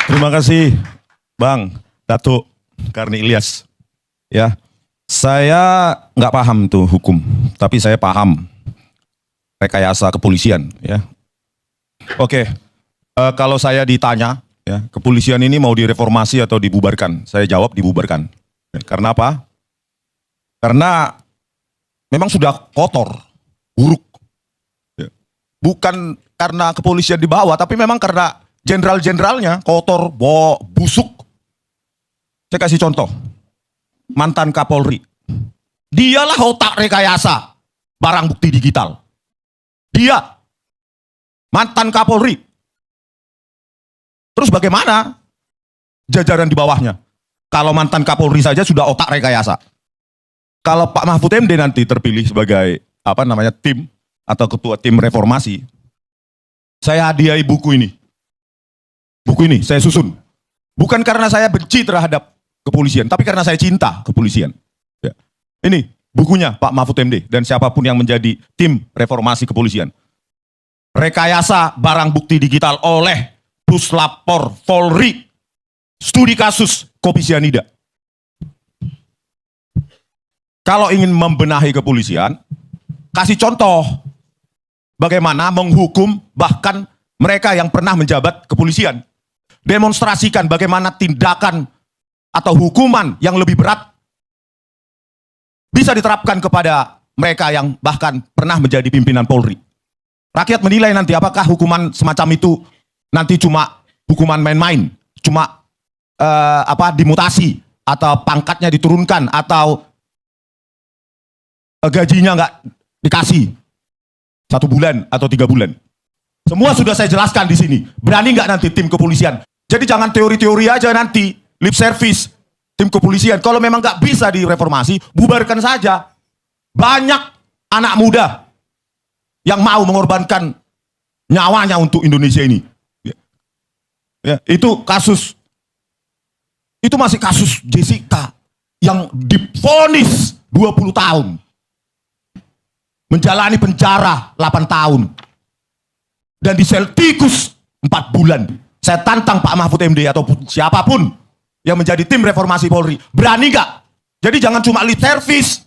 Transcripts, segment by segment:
Terima kasih Bang Datuk Karni Ilyas. Ya, saya nggak paham tuh hukum, tapi saya paham rekayasa kepolisian. Ya, oke. Kalau saya ditanya, ya, kepolisian ini mau direformasi atau dibubarkan, saya jawab dibubarkan. Ya, karena apa? Karena memang sudah kotor, buruk. Ya. Bukan karena kepolisian di bawah, tapi memang karena jenderal-jenderalnya kotor, busuk. Saya kasih contoh, mantan Kapolri. Dialah otak rekayasa barang bukti digital. Dia, mantan Kapolri. Terus bagaimana jajaran di bawahnya? Kalau mantan Kapolri saja sudah otak rekayasa. Kalau Pak Mahfud MD nanti terpilih sebagai tim atau ketua tim reformasi, saya hadiahi buku ini. Buku ini saya susun. Bukan karena saya benci terhadap kepolisian, tapi karena saya cinta kepolisian. Ya. Ini bukunya Pak Mahfud MD dan siapapun yang menjadi tim reformasi kepolisian. Rekayasa barang bukti digital oleh Puslapor Polri. Studi kasus kopi sianida. Kalau ingin membenahi kepolisian, kasih contoh bagaimana menghukum bahkan mereka yang pernah menjabat kepolisian. Demonstrasikan bagaimana tindakan atau hukuman yang lebih berat bisa diterapkan kepada mereka yang bahkan pernah menjadi pimpinan Polri. Rakyat menilai nanti apakah hukuman semacam itu nanti cuma hukuman main-main, cuma dimutasi atau pangkatnya diturunkan atau gajinya nggak dikasih 1 bulan atau 3 bulan. Semua sudah saya jelaskan di sini. Berani nggak nanti tim kepolisian? Jadi jangan teori-teori aja nanti, lip service tim kepolisian. Kalau memang nggak bisa direformasi, bubarkan saja. Banyak anak muda yang mau mengorbankan nyawanya untuk Indonesia ini. Ya, itu masih kasus Jessica yang divonis 20 tahun. Menjalani penjara 8 tahun. Dan di sel tikus 4 bulan. Saya tantang Pak Mahfud MD ataupun siapapun yang menjadi tim reformasi Polri. Berani nggak? Jadi jangan cuma lip service.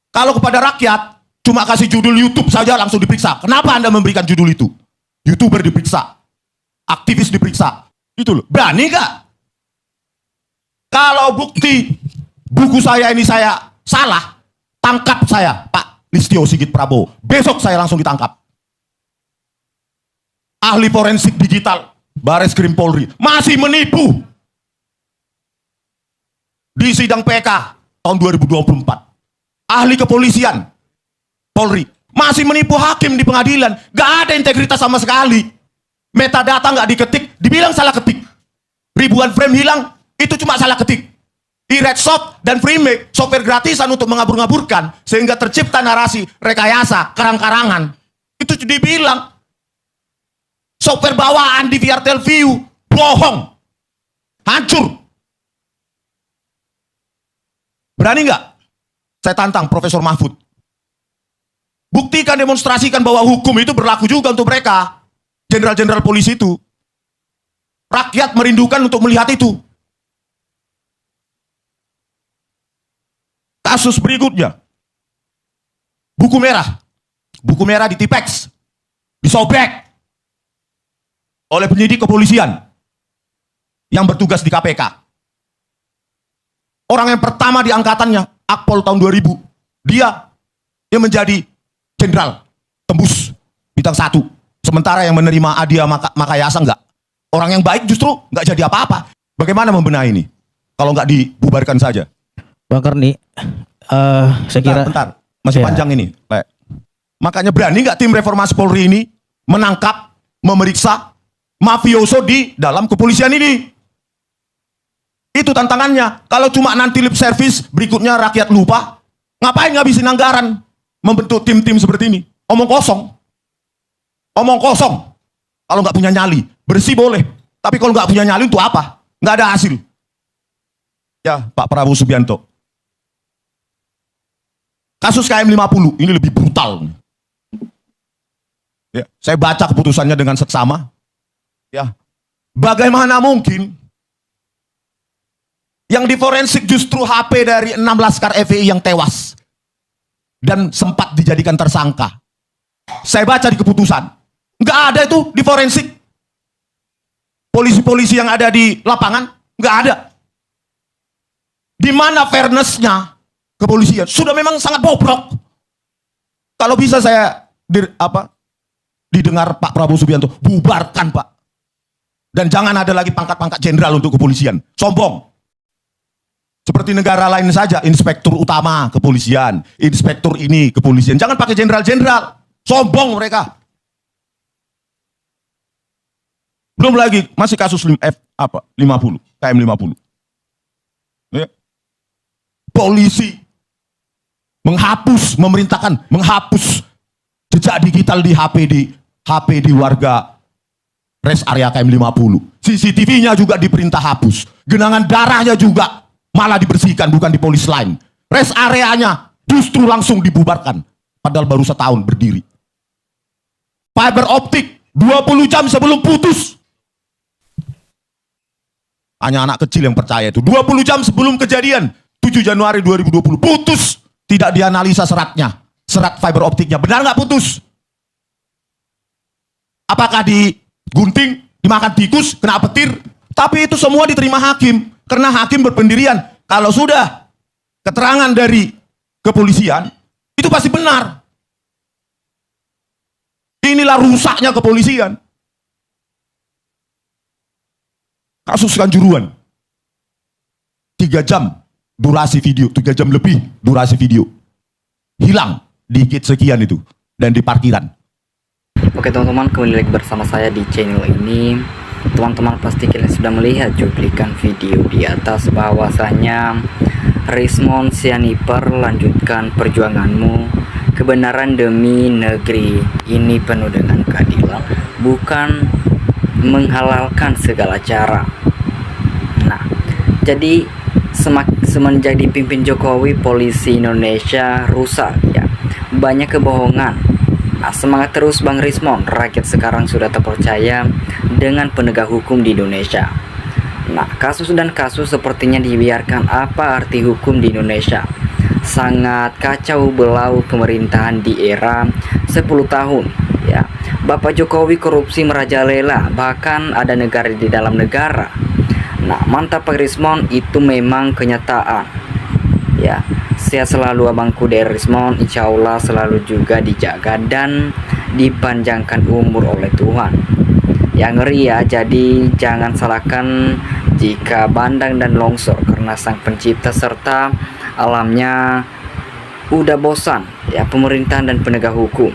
Kalau kepada rakyat, cuma kasih judul YouTube saja langsung diperiksa. Kenapa Anda memberikan judul itu? YouTuber diperiksa. Aktivis diperiksa. Itu loh. Berani nggak? Kalau bukti buku saya ini saya salah, tangkap saya, Pak Listio Sigit Prabowo. Besok saya langsung ditangkap. Ahli forensik digital, Bareskrim Polri, masih menipu. Di sidang PK tahun 2024. Ahli kepolisian, Polri, masih menipu hakim di pengadilan. Gak ada integritas sama sekali. Metadata gak diketik, dibilang salah ketik. Ribuan frame hilang, itu cuma salah ketik. Di Redshop dan Freemake, software gratisan untuk mengabur-ngaburkan, sehingga tercipta narasi rekayasa, karang-karangan. Itu dibilang software bawaan di VRTL View, bohong, hancur. Berani nggak? Saya tantang Profesor Mahfud. Buktikan, demonstrasikan bahwa hukum itu berlaku juga untuk mereka. Jenderal-jenderal polisi itu. Rakyat merindukan untuk melihat itu. Kasus berikutnya. Buku merah. Buku merah di Tipex. Disobek oleh penyidik kepolisian yang bertugas di KPK. Orang yang pertama di angkatannya, Akpol tahun 2000. Dia yang menjadi jenderal, tembus bintang 1. Sementara yang menerima hadiah Makayasa enggak. Orang yang baik justru enggak jadi apa-apa. Bagaimana membenahi ini? Kalau enggak dibubarkan saja. Bang Karni, saya kira... Bentar, masih panjang ini. Makanya berani enggak tim reformasi Polri ini menangkap, memeriksa mafioso di dalam kepolisian ini? Itu tantangannya. Kalau cuma nanti lip service, berikutnya rakyat lupa, ngapain ngabisin anggaran membentuk tim-tim seperti ini? Omong kosong. Omong kosong. Kalau nggak punya nyali, bersih boleh. Tapi kalau nggak punya nyali itu apa? Nggak ada hasil. Ya, Pak Prabowo Subianto. Kasus KM 50 ini lebih brutal. Ya, saya baca keputusannya dengan seksama. Ya, bagaimana mungkin yang diforensik justru HP dari 6 laskar FPI yang tewas dan sempat dijadikan tersangka. Saya baca di keputusan, nggak ada itu di forensik. Polisi-polisi yang ada di lapangan nggak ada. Di mana fairness-nya kepolisian? Sudah memang sangat bobrok. Kalau bisa saya didengar Pak Prabowo Subianto, bubarkan Pak. Dan jangan ada lagi pangkat-pangkat jenderal untuk kepolisian. Sombong. Seperti negara lain saja, inspektur utama kepolisian, inspektur ini kepolisian. Jangan pakai jenderal-jenderal. Sombong mereka. Belum lagi masih kasus 50, KM 50. Ya. Polisi memerintahkan menghapus jejak digital di HP di warga rest area KM 50. CCTV-nya juga diperintah hapus. Genangan darahnya juga malah dibersihkan, bukan di polis lain. Rest areanya justru langsung dibubarkan. Padahal baru setahun berdiri. Fiber optik 20 jam sebelum putus. Hanya anak kecil yang percaya itu. 20 jam sebelum kejadian 7 Januari 2020 putus. Tidak dianalisa seratnya. Serat fiber optiknya. Benar nggak putus? Apakah digunting, dimakan tikus, kena petir? Tapi itu semua diterima hakim. Karena hakim berpendirian, kalau sudah keterangan dari kepolisian, itu pasti benar. Inilah rusaknya kepolisian. Kasus Kanjuruhan. 3 jam durasi video, 3 jam lebih durasi video. Hilang di gate sekian itu. Dan di parkiran. Oke teman-teman, kembali lagi bersama saya di channel ini. Teman-teman pasti kalian sudah melihat cuplikan video di atas bahwasanya Rismond Sianiper, lanjutkan perjuanganmu, kebenaran demi negeri ini penuh dengan keadilan, bukan menghalalkan segala cara. Nah, jadi semenjak dipimpin Jokowi, polisi Indonesia rusak ya, banyak kebohongan. Nah, semangat terus Bang Rismond, rakyat sekarang sudah terpercaya dengan penegak hukum di Indonesia. Nah, kasus dan kasus sepertinya dibiarkan. Apa arti hukum di Indonesia? Sangat kacau belau pemerintahan di era 10 tahun ya. Bapak Jokowi korupsi merajalela, bahkan ada negara di dalam negara. Nah, mantap Pak Rismond, itu memang kenyataan ya. Sehat selalu abangku dari Rismond, insya Allah selalu juga dijaga dan dipanjangkan umur oleh Tuhan. Yang ngeri ya, jadi jangan salahkan jika bandang dan longsor, karena sang pencipta serta alamnya udah bosan ya pemerintahan dan penegak hukum.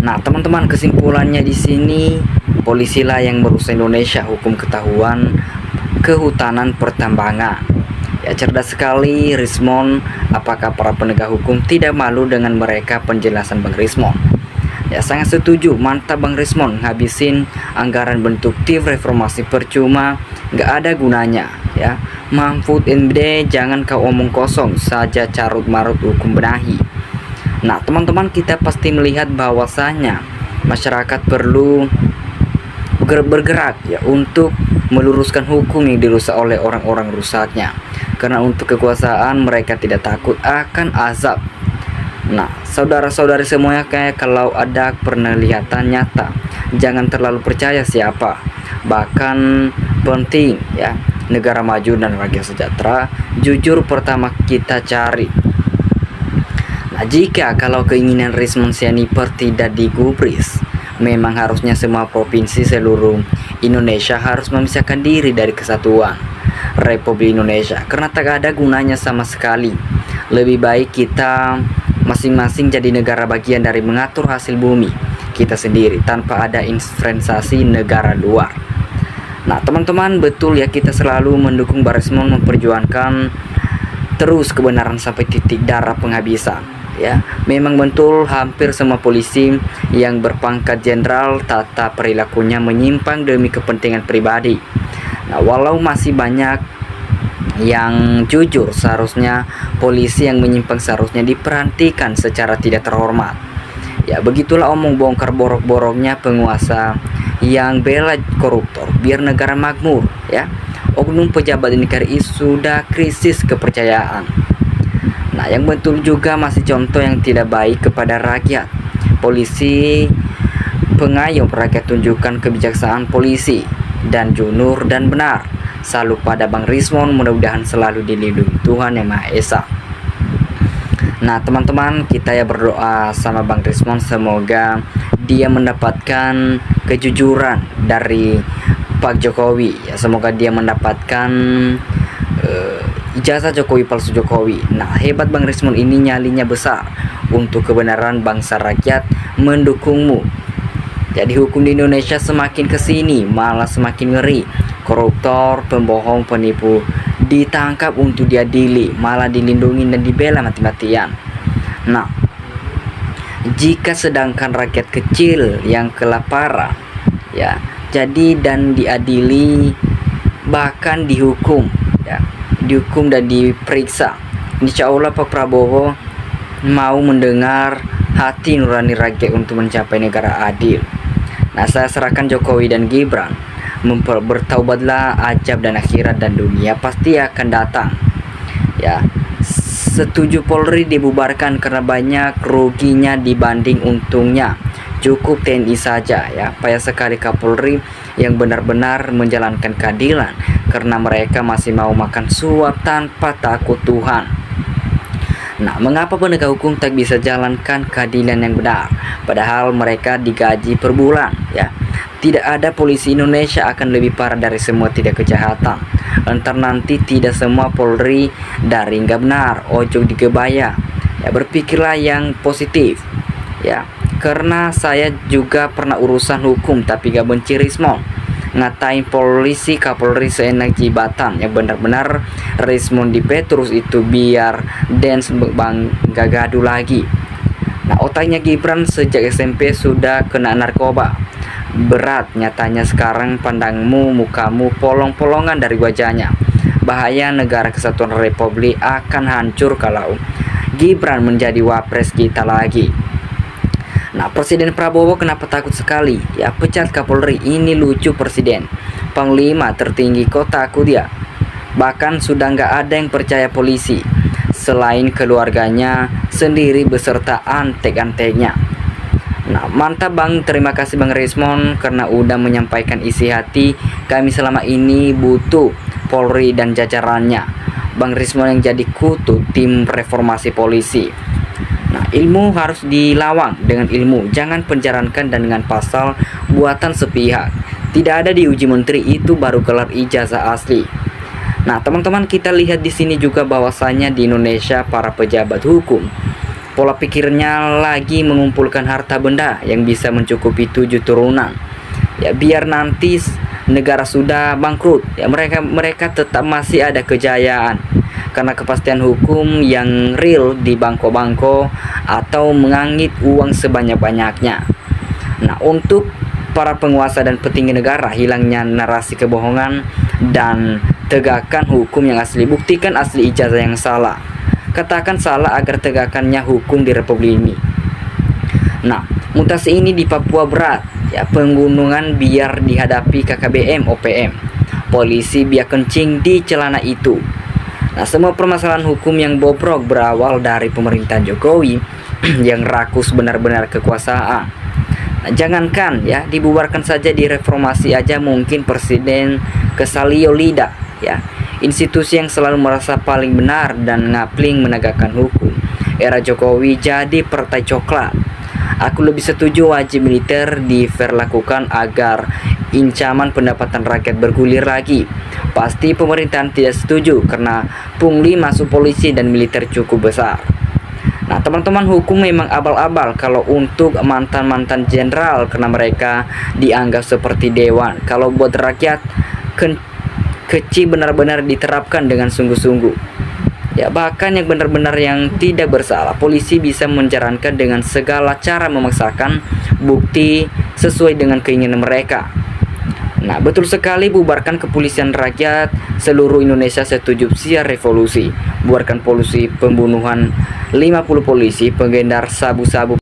Nah teman-teman, kesimpulannya di sini, polisilah yang merusak Indonesia, hukum ketahuan, kehutanan, pertambangan. Ya, cerdas sekali Rismond. Apakah para penegak hukum tidak malu dengan mereka? Penjelasan Bang Rismond. Ya, sangat setuju. Mantap Bang Rismond. Ngabisin anggaran bentuk tim reformasi percuma, nggak ada gunanya. Ya, Mahfud MD, jangan kau omong kosong saja, carut marut hukum benahi. Nah, teman-teman, kita pasti melihat bahwasanya masyarakat perlu bergerak ya untuk meluruskan hukum yang dirusak oleh orang-orang rusaknya. Karena untuk kekuasaan mereka tidak takut akan azab. Nah, saudara-saudari semuanya, kayak kalau ada penglihatan nyata, jangan terlalu percaya siapa. Bahkan penting ya, negara maju dan rakyat sejahtera, jujur pertama kita cari. Nah, jika kalau keinginan Rismond Sianiper tidak digubris, memang harusnya semua provinsi seluruh Indonesia harus memisahkan diri dari kesatuan Republik Indonesia, karena tak ada gunanya sama sekali. Lebih baik kita masing-masing jadi negara bagian dari mengatur hasil bumi kita sendiri tanpa ada investasi negara luar. Nah teman-teman, betul ya, kita selalu mendukung Bang Rismond memperjuangkan terus kebenaran sampai titik darah penghabisan ya. Memang betul hampir semua polisi yang berpangkat jenderal tata perilakunya menyimpang demi kepentingan pribadi. Nah, walau masih banyak yang jujur, seharusnya polisi yang menyimpang seharusnya diperhentikan secara tidak terhormat. Ya, begitulah omong bongkar borok-boroknya penguasa yang bela koruptor biar negara makmur, ya. Oknum pejabat di negara ini sudah krisis kepercayaan. Nah, yang betul juga masih contoh yang tidak baik kepada rakyat. Polisi pengayom rakyat tunjukkan kebijaksanaan polisi dan jujur dan benar. Salut pada Bang Rismon, mudah-mudahan selalu dilindungi Tuhan Yang Maha Esa. Nah teman-teman, kita ya berdoa sama Bang Rismon, semoga dia mendapatkan kejujuran dari Pak Jokowi, ya. Semoga dia mendapatkan ijazah Jokowi palsu Jokowi. Nah, hebat Bang Rismon ini, nyalinya besar untuk kebenaran bangsa, rakyat mendukungmu. Jadi hukum di Indonesia semakin kesini malah semakin ngeri. Koruptor, pembohong, penipu ditangkap untuk diadili, malah dilindungi dan dibela mati-matian. Nah, jika sedangkan rakyat kecil yang kelaparan, ya, jadi dan diadili, bahkan dihukum, ya, dihukum dan diperiksa, insya Allah Pak Prabowo mau mendengar hati nurani rakyat untuk mencapai negara adil. Nah, saya serahkan Jokowi dan Gibran. Bertaubatlah, ajab dan akhirat dan dunia pasti akan datang, ya. Setuju Polri dibubarkan karena banyak ruginya dibanding untungnya. Cukup TNI saja, ya. Payah sekali Kapolri yang benar-benar menjalankan keadilan, karena mereka masih mau makan suap tanpa takut Tuhan. Nah, mengapa penegak hukum tak bisa jalankan keadilan yang benar, padahal mereka digaji per bulan, ya. Tidak ada polisi Indonesia akan lebih parah dari semua tidak kejahatan. Entar nanti tidak semua Polri dari nggak benar, ojo digebaya. Ya, berpikirlah yang positif, ya. Karena saya juga pernah urusan hukum tapi gak benci Rismon. Ngatain polisi Kapolri seenak jibatan, yang benar-benar Rismon di Petrus itu biar dance bang gak gaduh lagi. Nah, otaknya Gibran sejak SMP sudah kena narkoba. Berat nyatanya sekarang pandangmu, mukamu polong-polongan dari wajahnya. Bahaya negara kesatuan Republik akan hancur kalau Gibran menjadi wapres kita lagi. Nah, Presiden Prabowo kenapa takut sekali? Ya, pecat Kapolri, ini lucu presiden. Panglima tertinggi kok takut ya? Bahkan sudah nggak ada yang percaya polisi selain keluarganya sendiri beserta antek-anteknya. Nah, mantap Bang, terima kasih Bang Rismon karena udah menyampaikan isi hati kami selama ini butuh Polri dan jajarannya. Bang Rismon yang jadi kutu tim reformasi polisi. Nah, ilmu harus dilawang dengan ilmu, jangan penjarankan dan dengan pasal buatan sepihak. Tidak ada di uji menteri, itu baru gelar ijazah asli. Nah, teman-teman, kita lihat di sini juga bahwasanya di Indonesia para pejabat hukum pola pikirnya lagi mengumpulkan harta benda yang bisa mencukupi 7 turunan. Ya, biar nanti negara sudah bangkrut, ya mereka tetap masih ada kejayaan karena kepastian hukum yang real di bangko-bangko atau mengangit uang sebanyak-banyaknya. Nah, untuk para penguasa dan petinggi negara, hilangnya narasi kebohongan dan tegakkan hukum yang asli. Buktikan asli ijazah yang salah. Katakan salah agar tegakkannya hukum di Republik ini. Nah, mutasi ini di Papua berat, ya, penggunungan biar dihadapi KKBM OPM. Polisi biar kencing di celana itu. Nah, semua permasalahan hukum yang bobrok berawal dari pemerintahan Jokowi yang rakus benar-benar kekuasaan. Nah, jangankan ya dibubarkan saja, direformasi aja mungkin presiden kesalio lidah, ya. Institusi yang selalu merasa paling benar dan ngapling menegakkan hukum. Era Jokowi jadi partai coklat. Aku lebih setuju wajib militer diberlakukan agar incaman pendapatan rakyat bergulir lagi. Pasti pemerintahan tidak setuju karena pungli masuk polisi dan militer cukup besar. Nah, teman-teman, hukum memang abal-abal kalau untuk mantan-mantan jenderal karena mereka dianggap seperti dewan. Kalau buat rakyat kecil benar-benar diterapkan dengan sungguh-sungguh. Ya, bahkan yang benar-benar yang tidak bersalah, polisi bisa menjalankan dengan segala cara memaksakan bukti sesuai dengan keinginan mereka. Nah, betul sekali, bubarkan kepolisian rakyat, seluruh Indonesia setuju siar revolusi. Bubarkan polisi pembunuhan 50 polisi, pengedar sabu-sabu